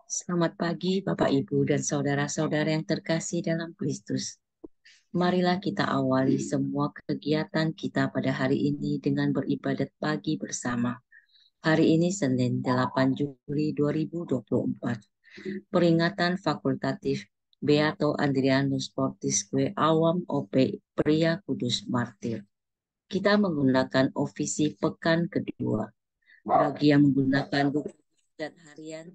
Selamat pagi Bapak Ibu dan saudara-saudara yang terkasih dalam Kristus. Marilah kita awali semua kegiatan kita pada hari ini dengan beribadat pagi bersama. Hari ini Senin 8 Juli 2024. Peringatan fakultatif Beato Adrianus Fortescue Awam OP Pria Kudus Martir. Kita menggunakan ofisi pekan kedua. Bagi yang menggunakan buku dan harian,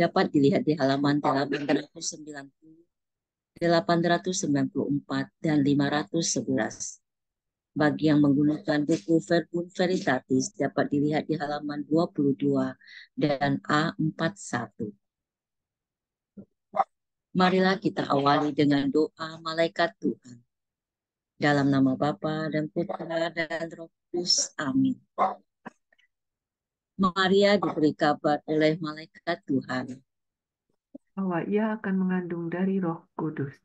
dapat dilihat di halaman 890, 894, dan 511. Bagi yang menggunakan buku Verbum Veritatis dapat dilihat di halaman 22 dan A41. Marilah kita awali dengan doa malaikat Tuhan. Dalam nama Bapa dan Putra dan Roh Kudus. Amin. Maria diberi kabar oleh malaikat Tuhan bahwa ia akan mengandung dari Roh Kudus.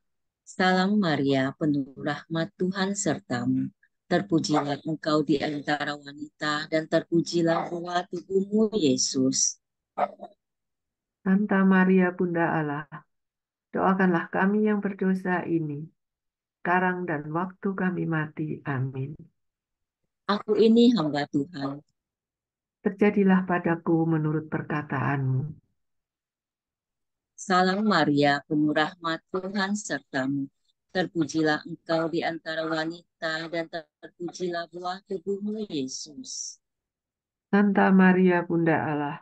Salam Maria, penuh rahmat Tuhan sertamu. Terpujilah engkau di antara wanita, dan terpujilah buah tubuhmu, Yesus. Santa Maria Bunda Allah, doakanlah kami yang berdosa ini, sekarang dan waktu kami mati. Amin. Aku ini hamba Tuhan. Terjadilah padaku menurut perkataanmu. Salam Maria, penuh rahmat Tuhan sertamu. Terpujilah engkau di antara wanita, dan terpujilah buah tubuhmu, Yesus. Santa Maria Bunda Allah,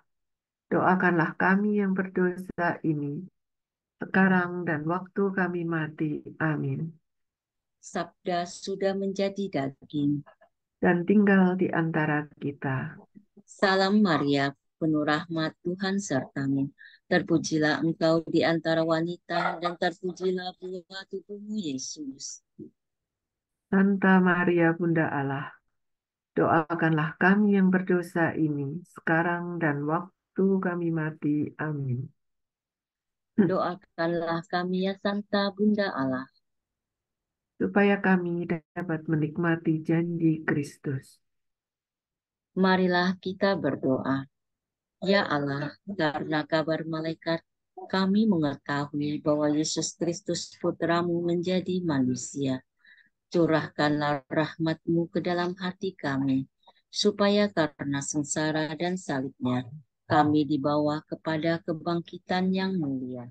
doakanlah kami yang berdosa ini, sekarang dan waktu kami mati. Amin. Sabda sudah menjadi daging. Dan tinggal di antara kita. Salam Maria, penuh rahmat Tuhan sertamu. Terpujilah engkau di antara wanita, dan terpujilah buah tubuhmu, Yesus. Santa Maria Bunda Allah, doakanlah kami yang berdosa ini, sekarang dan waktu kami mati. Amin. Doakanlah kami ya Santa Bunda Allah, Supaya kami dapat menikmati janji Kristus. marilah kita berdoa. Ya Allah, karena kabar malaikat, kami mengetahui bahwa Yesus Kristus Putramu menjadi manusia. Curahkanlah rahmat-Mu ke dalam hati kami, supaya karena sengsara dan salibnya, kami dibawa kepada kebangkitan yang mulia.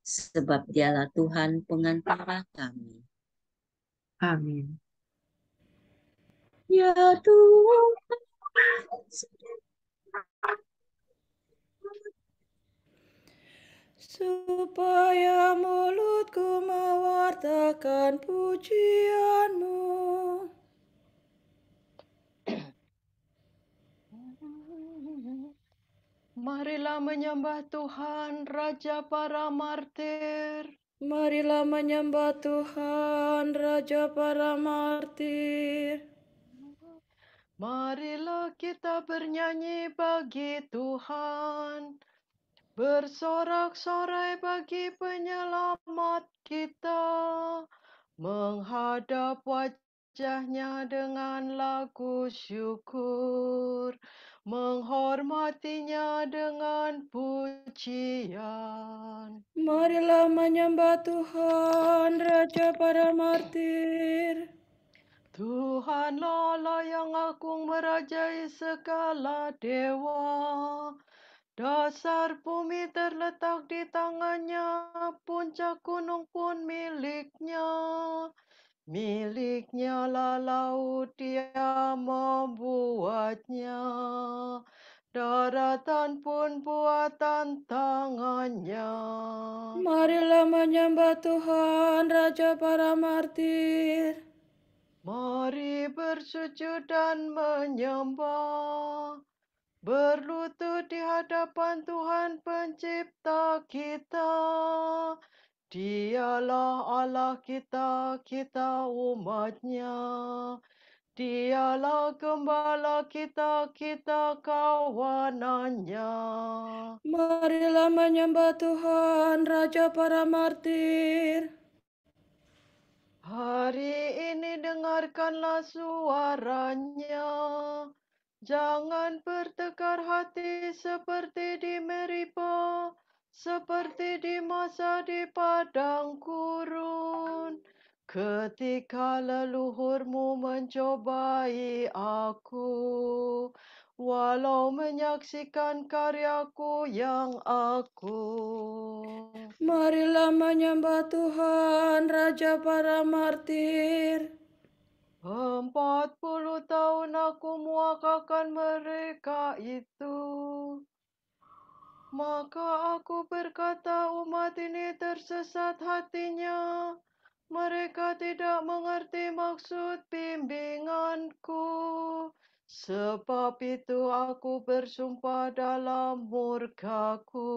Sebab dialah Tuhan pengantara kami. Amin. Ya Tuhan, supaya mulutku mewartakan pujian-Mu. Marilah menyembah Tuhan, Raja para martir. Marilah menyembah Tuhan, Raja para martir. Marilah kita bernyanyi bagi Tuhan, bersorak-sorai bagi penyelamat kita, menghadap wajahnya dengan lagu syukur, menghormatinya dengan pujian. Marilah menyembah Tuhan, Raja para martir. Tuhanlah Allah yang agung merajai segala dewa. Dasar bumi terletak di tangannya, puncak gunung pun miliknya. Miliknya lah laut, dia membuatnya. Daratan pun buatan tangannya. Marilah menyembah Tuhan, Raja para martir. Mari bersujud dan menyembah, berlutut di hadapan Tuhan Pencipta kita. Dialah Allah kita, kita umat-Nya. Dialah gembala kita, kita kawanan-Nya. Marilah menyembah Tuhan, Raja para martir. Hari ini dengarkanlah suaranya. Jangan bertekar hati seperti di Meriba, seperti di masa di padang gurun, ketika leluhurmu mencobai aku, walau menyaksikan karyaku yang agung. Marilah menyembah Tuhan, Raja para martir. 40 tahun aku muakakan mereka itu. Maka aku berkata, umat ini tersesat hatinya. Mereka tidak mengerti maksud bimbinganku. Sebab itu aku bersumpah dalam murkaku.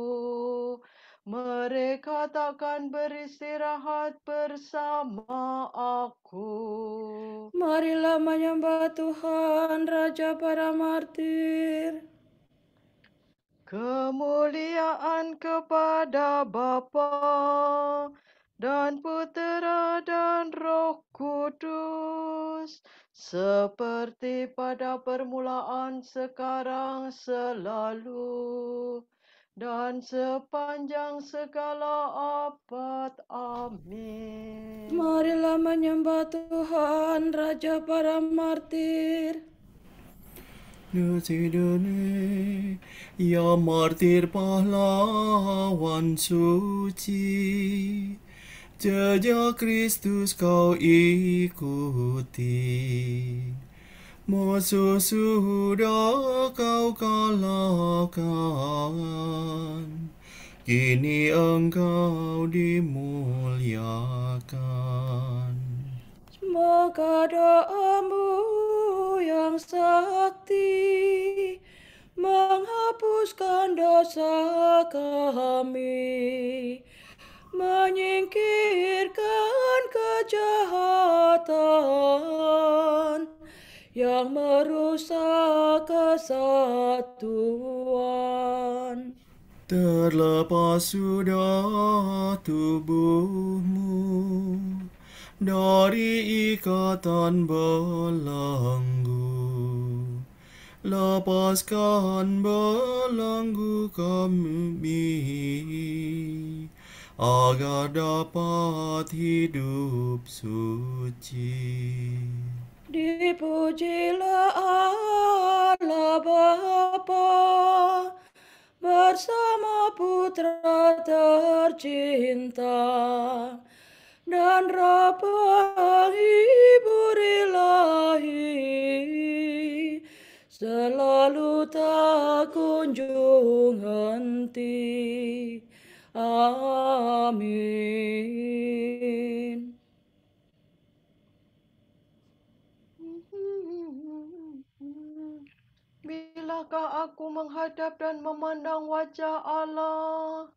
Mereka takkan beristirahat bersama aku. Marilah menyembah Tuhan, Raja para martir. Kemuliaan kepada Bapa dan Putera dan Roh Kudus, seperti pada permulaan, sekarang, selalu, dan sepanjang segala abad. Amin. Marilah menyembah Tuhan, Raja para martir. Nusidune, ya martir pahlawan suci, jejak Kristus kau ikuti. Musuh sudah kau kalahkan, kini engkau dimuliakan. Semoga doamu yang sakti menghapuskan dosa kami, menyingkirkan kejahatan yang merusak kesatuan. Terlepas sudah tubuhmu dari ikatan belenggu, lepaskan belenggu kami agar dapat hidup suci. Dipujilah Allah Bapa bersama Putra tercinta dan Roh Penghibur Ilahi, selalu tak kunjung henti. Amin. Bilakah aku menghadap dan memandang wajah Allah?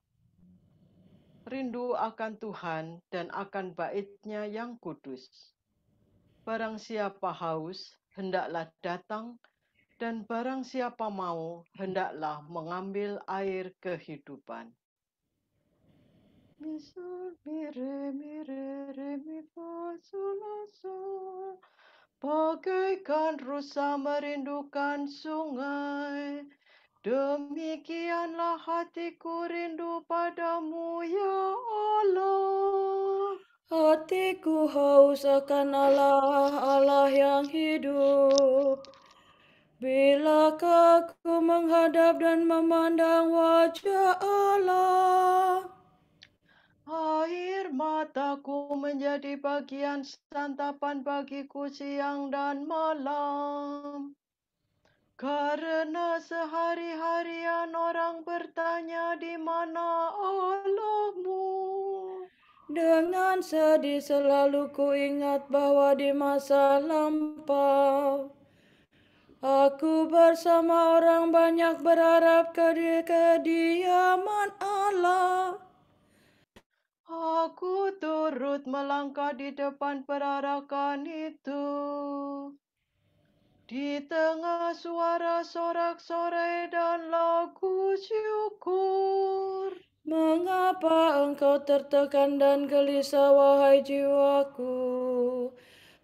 Rindu akan Tuhan dan akan bait-Nya yang kudus. Barang siapa haus, hendaklah datang, dan barang siapa mau, hendaklah mengambil air kehidupan. Misal mire mire re mi fa sol la sol. Bagaikan rusa merindukan sungai, demikianlah hatiku rindu padamu, ya Allah. Hatiku haus akan Allah, Allah yang hidup. Bilakah aku menghadap dan memandang wajah Allah? Air mataku menjadi bagian santapan bagiku siang dan malam. Karena sehari-harian orang bertanya, di mana Allahmu? Dengan sedih selalu ku ingat bahwa di masa lampau aku bersama orang banyak berharap ke kediaman Allah. Aku turut melangkah di depan perarakan itu. Di tengah suara sorak-sorai dan lagu syukur. Mengapa engkau tertekan dan gelisah, wahai jiwaku?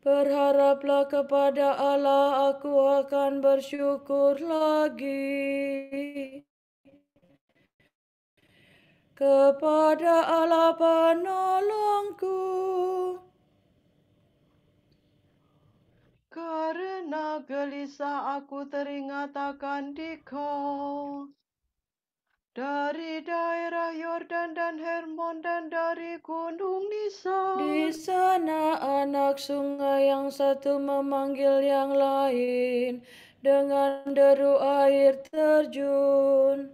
Berharaplah kepada Allah, aku akan bersyukur lagi. kepada Allah penolongku. Karena gelisah aku teringat akan Dikau. Dari daerah Yordan dan Hermon dan dari gunung Nisan. Di sana anak sungai yang satu memanggil yang lain dengan deru air terjun.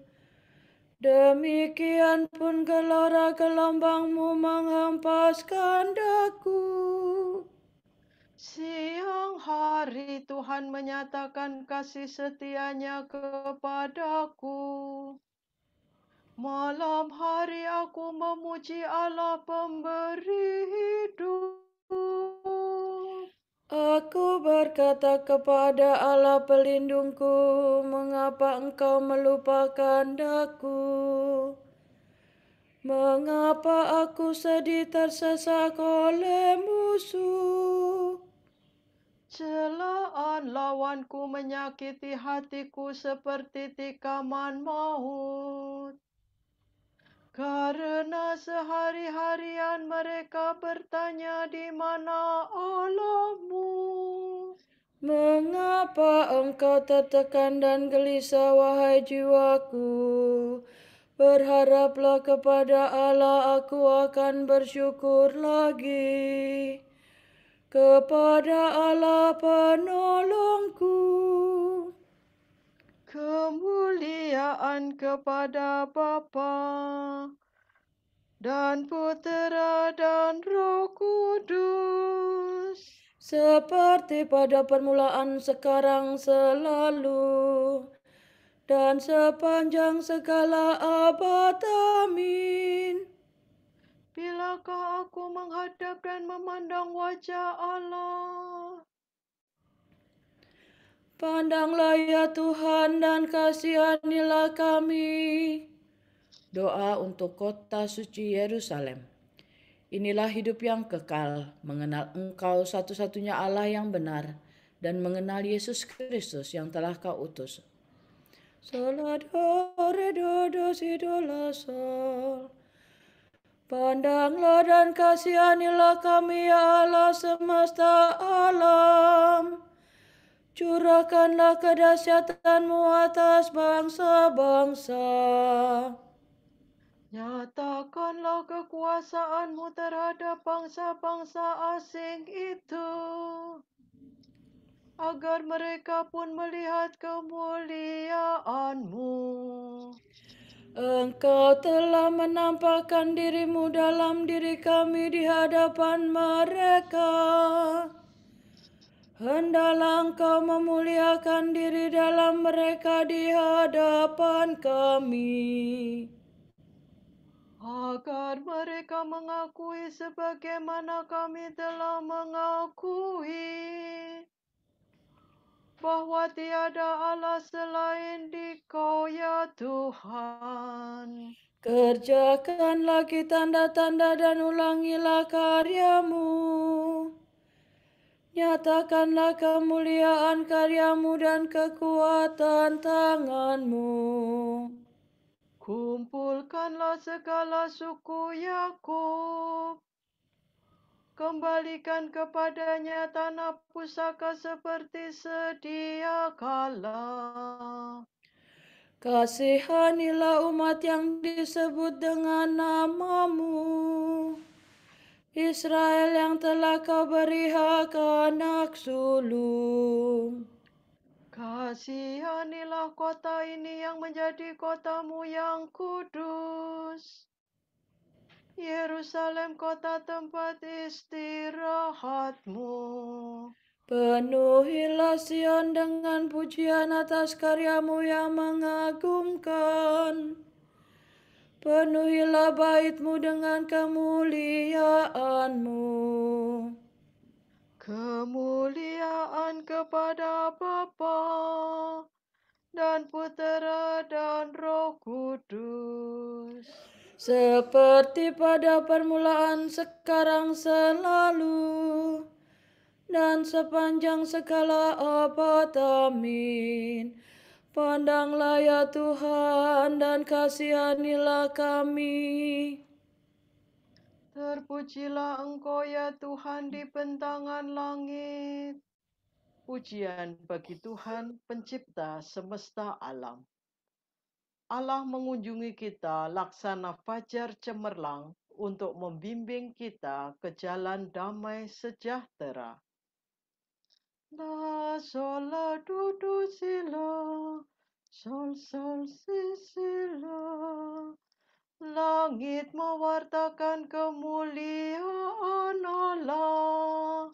Demikian pun gelora gelombangmu menghempaskan daku. Siang hari Tuhan menyatakan kasih setianya kepadaku. Malam hari aku memuji Allah pemberi hidup. Aku berkata kepada Allah pelindungku, mengapa engkau melupakan daku? Mengapa aku sedih tersesak oleh musuh? Celaan lawanku menyakiti hatiku seperti tikaman maut. Karena sehari-harian mereka bertanya di mana Allahmu. Mengapa engkau tertekan dan gelisah, wahai jiwaku? Berharaplah kepada Allah, aku akan bersyukur lagi. Kepada Allah penolongku. Kemuliaan kepada Bapa dan Putera dan Roh Kudus. Seperti pada permulaan, sekarang, selalu, dan sepanjang segala abad. Amin. Bilakah aku menghadap dan memandang wajah Allah? Pandanglah ya Tuhan dan kasihanilah kami. Doa untuk kota suci Yerusalem. Inilah hidup yang kekal, mengenal Engkau satu-satunya Allah yang benar, dan mengenal Yesus Kristus yang telah Kau utus. Sola do re do do si do la sol. Pandanglah dan kasihanilah kami ya Allah semesta alam. Curahkanlah kedahsyatan-Mu atas bangsa-bangsa. Nyatakanlah kekuasaan-Mu terhadap bangsa-bangsa asing itu, agar mereka pun melihat kemuliaan-Mu. Engkau telah menampakkan diri-Mu dalam diri kami di hadapan mereka. Hendaklah Engkau memuliakan diri dalam mereka di hadapan kami. Agar mereka mengakui sebagaimana kami telah mengakui, bahwa tiada Allah selain Dikau ya Tuhan. Kerjakan lagi tanda-tanda dan ulangilah karya-Mu. Nyatakanlah kemuliaan karya-Mu dan kekuatan tangan-Mu. Kumpulkanlah segala suku Yakub. Kembalikan kepadanya tanah pusaka seperti sedia kala. Kasihanilah umat yang disebut dengan nama-Mu, Israel yang telah Kau beri hak anak sulung. Kasihanilah kota ini yang menjadi kota-Mu yang kudus. Yerusalem, kota tempat istirahat-Mu. Penuhilah Sion dengan pujian atas karya-Mu yang mengagumkan. Penuhilah bait-Mu dengan kemuliaan-Mu. Kemuliaan kepada Bapa dan Putera dan Roh Kudus. Seperti pada permulaan, sekarang, selalu, dan sepanjang segala abad. Amin. Pandanglah ya Tuhan dan kasihanilah kami. Terpujilah Engkau ya Tuhan di bentangan langit. Pujian bagi Tuhan pencipta semesta alam. Allah mengunjungi kita laksana fajar cemerlang untuk membimbing kita ke jalan damai sejahtera. La sol la do do si la, sol sol si la. Langit mewartakan kemuliaan Allah,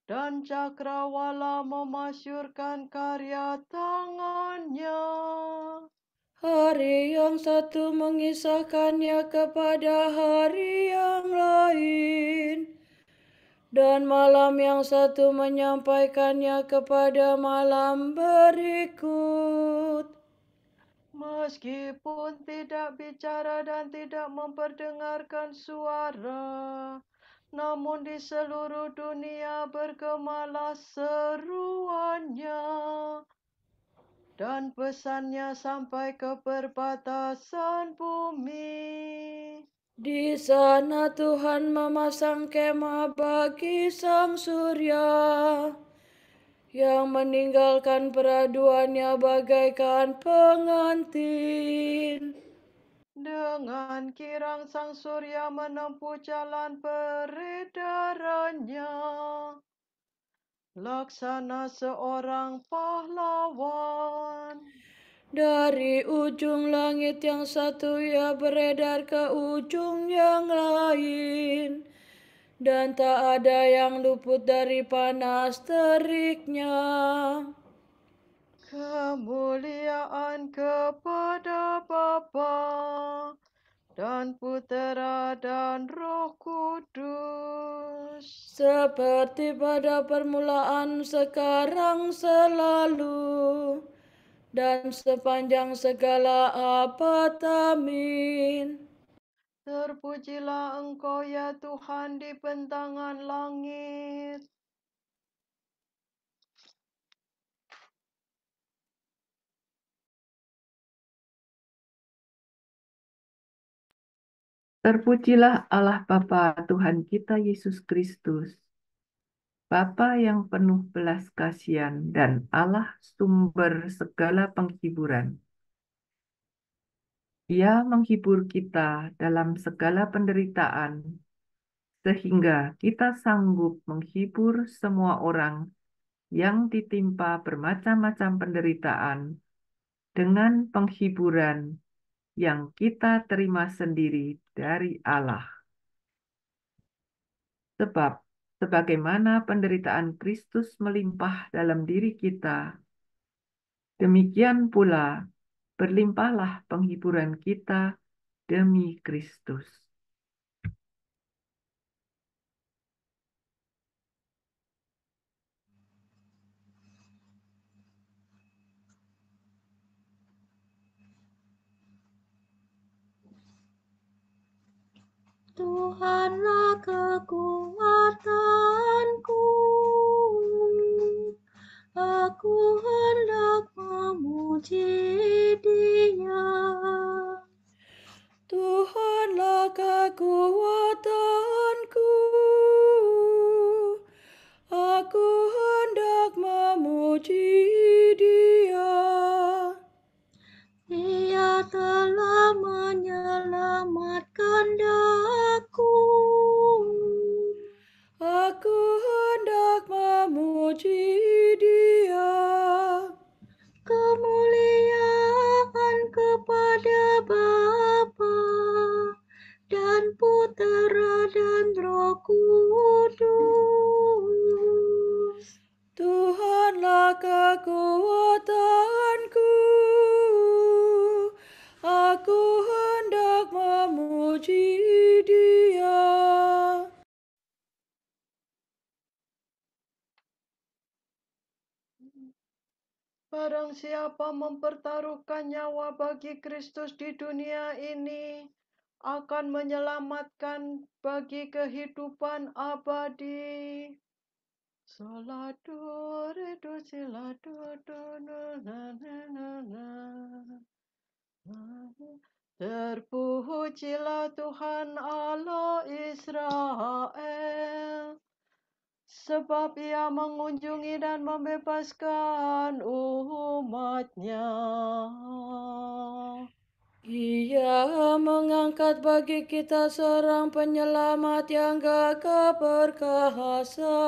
dan cakrawala memasyurkan karya tangannya. Hari yang satu mengisahkannya kepada hari yang lain, dan malam yang satu menyampaikannya kepada malam berikut. Meskipun tidak bicara dan tidak memperdengarkan suara, namun di seluruh dunia bergemalah seruannya, dan pesannya sampai ke perbatasan bumi. Di sana Tuhan memasang kemah bagi sang surya, yang meninggalkan peraduannya bagaikan pengantin. Dengan kirang sang surya menempuh jalan peredarannya, laksana seorang pahlawan. Dari ujung langit yang satu ia beredar ke ujung yang lain, dan tak ada yang luput dari panas teriknya. Kemuliaan kepada Bapa dan Putera dan Roh Kudus. Seperti pada permulaan, sekarang, selalu, dan sepanjang segala abad. Amin. Terpujilah Engkau ya Tuhan di bentangan langit. Terpujilah Allah Bapa Tuhan kita Yesus Kristus, Bapa yang penuh belas kasihan dan Allah sumber segala penghiburan. Ia menghibur kita dalam segala penderitaan, sehingga kita sanggup menghibur semua orang yang ditimpa bermacam-macam penderitaan dengan penghiburan yang kita terima sendiri dari Allah. Sebab, sebagaimana penderitaan Kristus melimpah dalam diri kita, demikian pula berlimpahlah penghiburan kita demi Kristus. Tuhanlah kekuatanku, aku hendak memuji Dia. Tuhanlah kekuatanku, aku hendak memuji Dia. Dia telah menyelamatkan daku. Aku hendak memuji Dia. Kemuliaan kepada Bapa dan Putera dan Roh Kudus. Tuhanlah kekuatanku, aku hendak memuji Dia. Barang siapa mempertaruhkan nyawa bagi Kristus di dunia ini, akan menyelamatkan bagi kehidupan abadi. Sola do re do sila do do na na na na na. Terpujilah Tuhan Allah Israel, sebab Ia mengunjungi dan membebaskan umat-Nya. Ia mengangkat bagi kita seorang penyelamat yang gagah perkasa,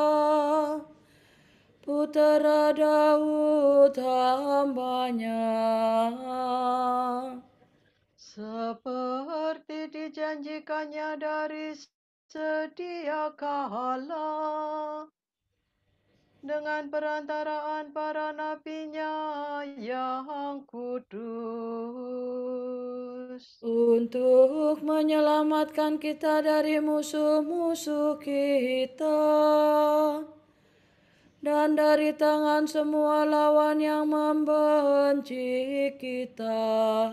Putera Daud hamba-Nya. Seperti dijanjikannya dari sedia kala, dengan perantaraan para nabi-Nya yang kudus, Untuk menyelamatkan kita dari musuh-musuh kita dan dari tangan semua lawan yang membenci kita,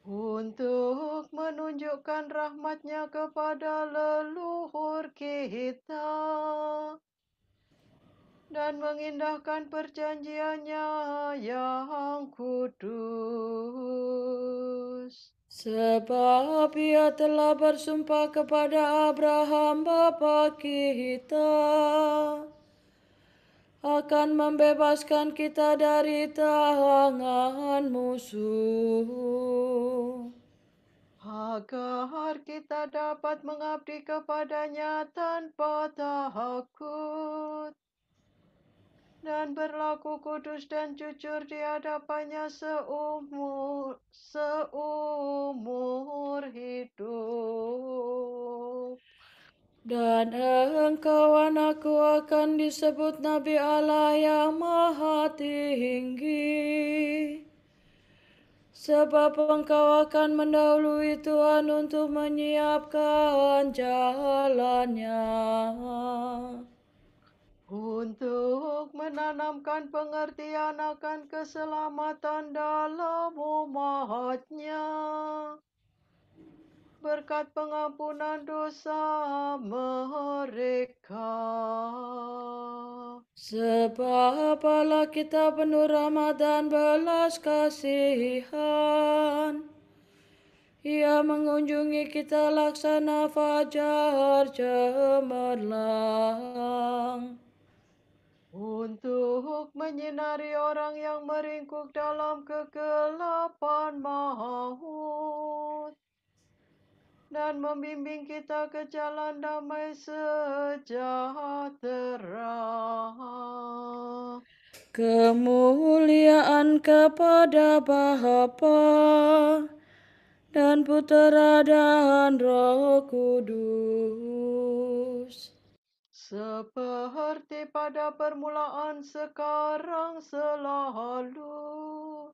untuk menunjukkan rahmat-Nya kepada leluhur kita dan mengindahkan perjanjian-Nya yang kudus. sebab Ia telah bersumpah kepada Abraham bapa kita akan membebaskan kita dari tangan musuh, agar kita dapat mengabdi kepada-Nya tanpa takut dan berlaku kudus dan jujur di hadapan-Nya seumur hidup. dan engkau anakku akan disebut Nabi Allah yang Maha Tinggi, sebab engkau akan mendahului Tuhan untuk menyiapkan jalannya, Untuk menanamkan pengertian akan keselamatan dalam umat-Nya, berkat pengampunan dosa mereka. Sebab Allah kita penuh rahmat dan belas kasihan. Ia mengunjungi kita laksana fajar cemerlang, Untuk menyinari orang yang meringkuk dalam kegelapan maut, dan membimbing kita ke jalan damai sejahtera. kemuliaan kepada Bapa dan Putera dan Roh Kudus, Seperti pada permulaan, sekarang, selalu,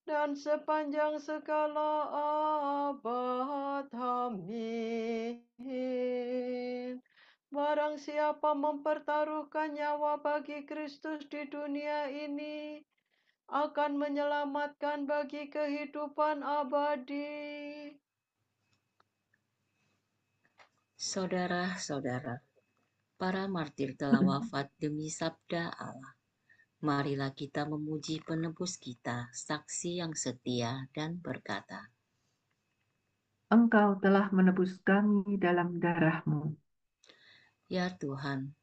dan sepanjang segala abad. Amin. Barang siapa mempertaruhkan nyawa bagi Kristus di dunia ini, akan menyelamatkan bagi kehidupan abadi. Saudara-saudara, para martir telah wafat demi sabda Allah. Marilah kita memuji penebus kita, saksi yang setia dan berkata, Engkau telah menebus kami dalam darah-Mu. Ya Tuhan,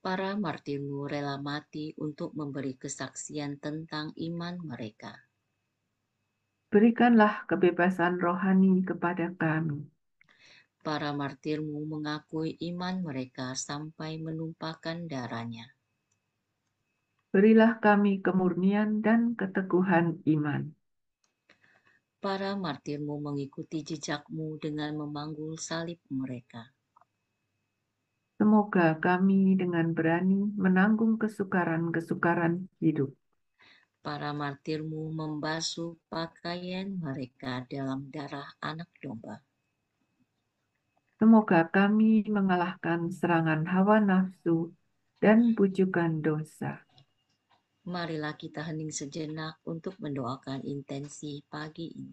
para martir-Mu rela mati untuk memberi kesaksian tentang iman mereka. Berikanlah kebebasan rohani kepada kami. Para martir-Mu mengakui iman mereka sampai menumpahkan darahnya. Berilah kami kemurnian dan keteguhan iman. Para martir-Mu mengikuti jejak-Mu dengan memanggul salib mereka. Semoga kami dengan berani menanggung kesukaran-kesukaran hidup. Para martir-Mu membasuh pakaian mereka dalam darah anak domba. Semoga kami mengalahkan serangan hawa nafsu dan bujukan dosa. Marilah kita hening sejenak untuk mendoakan intensi pagi ini.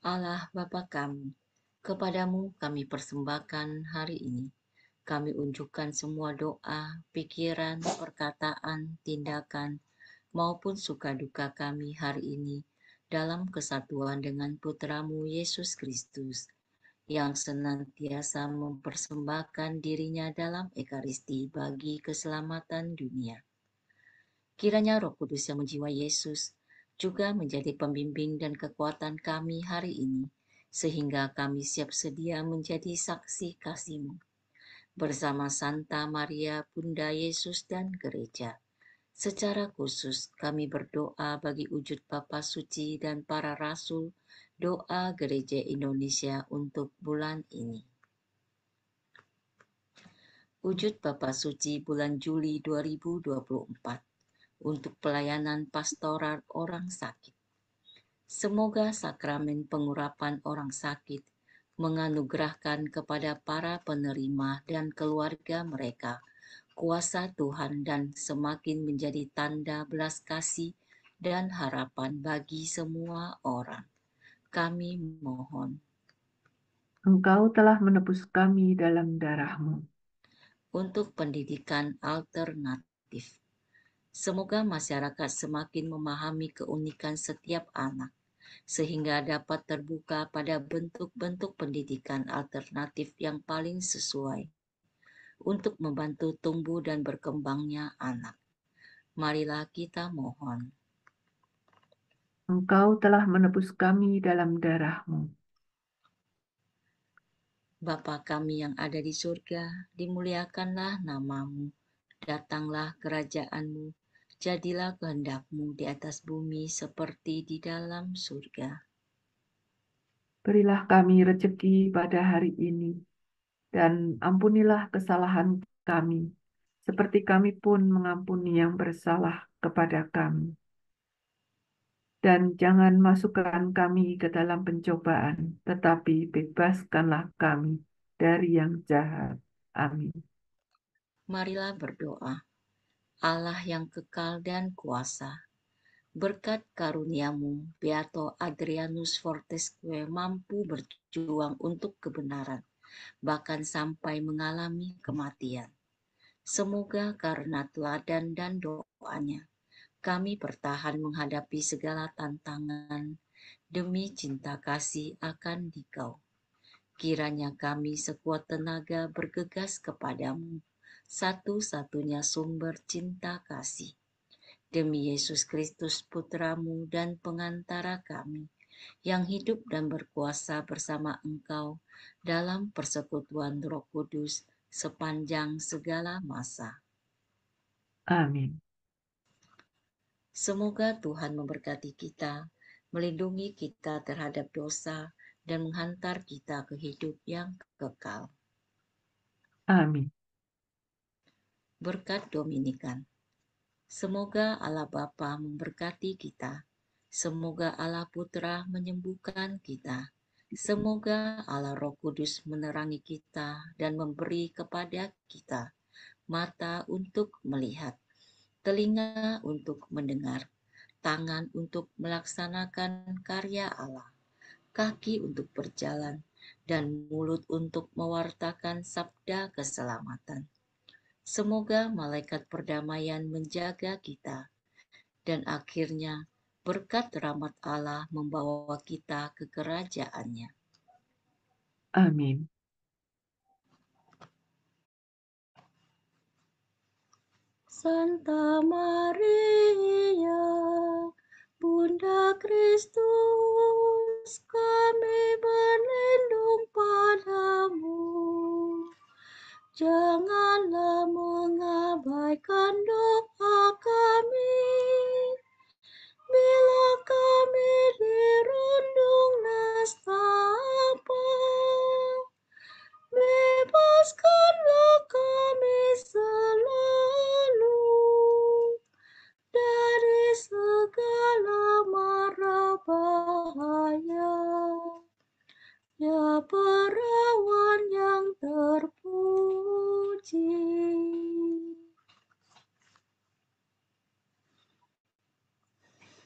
Allah Bapa kami, kepadamu kami persembahkan hari ini. Kami unjukkan semua doa, pikiran, perkataan, tindakan, maupun suka duka kami hari ini dalam kesatuan dengan Putramu Yesus Kristus, yang senantiasa mempersembahkan dirinya dalam Ekaristi bagi keselamatan dunia. Kiranya Roh Kudus yang menjiwai Yesus juga menjadi pembimbing dan kekuatan kami hari ini, sehingga kami siap sedia menjadi saksi kasih-Mu. Bersama Santa Maria, Bunda Yesus dan Gereja. Secara khusus kami berdoa bagi wujud Bapa Suci dan para Rasul, doa Gereja Indonesia untuk bulan ini. Wujud Bapa Suci bulan Juli 2024 untuk pelayanan pastoral orang sakit. Semoga sakramen pengurapan orang sakit menganugerahkan kepada para penerima dan keluarga mereka kuasa Tuhan dan semakin menjadi tanda belas kasih dan harapan bagi semua orang. Kami mohon. Engkau telah menebus kami dalam darah-Mu. Untuk pendidikan alternatif. Semoga masyarakat semakin memahami keunikan setiap anak, sehingga dapat terbuka pada bentuk-bentuk pendidikan alternatif yang paling sesuai untuk membantu tumbuh dan berkembangnya anak. Marilah kita mohon. Engkau telah menebus kami dalam darah-Mu. Bapa kami yang ada di surga, dimuliakanlah nama-Mu, datanglah kerajaan-Mu, jadilah kehendak-Mu di atas bumi seperti di dalam surga. Berilah kami rezeki pada hari ini, dan ampunilah kesalahan kami, seperti kami pun mengampuni yang bersalah kepada kami. Dan jangan masukkan kami ke dalam pencobaan, tetapi bebaskanlah kami dari yang jahat. Amin. Marilah berdoa. Allah yang kekal dan kuasa, berkat karunia-Mu, Beato Adrianus Fortescue mampu berjuang untuk kebenaran, bahkan sampai mengalami kematian. Semoga karena teladan dan doanya, kami bertahan menghadapi segala tantangan demi cinta kasih akan Dikau. Kiranya kami sekuat tenaga bergegas kepadamu, satu-satunya sumber cinta kasih. Demi Yesus Kristus Putramu dan pengantara kami, yang hidup dan berkuasa bersama Engkau dalam persekutuan Roh Kudus sepanjang segala masa. Amin. Semoga Tuhan memberkati kita, melindungi kita terhadap dosa, dan menghantar kita ke hidup yang kekal. Amin. Berkat Dominikan. Semoga Allah Bapa memberkati kita. Semoga Allah Putra menyembuhkan kita. Semoga Allah Roh Kudus menerangi kita dan memberi kepada kita mata untuk melihat, telinga untuk mendengar, tangan untuk melaksanakan karya Allah, kaki untuk berjalan, dan mulut untuk mewartakan sabda keselamatan. Semoga malaikat perdamaian menjaga kita, dan akhirnya berkat rahmat Allah membawa kita ke kerajaan-Nya. Amin. Santa Maria, Bunda Kristus, kami berlindung padamu. Jangan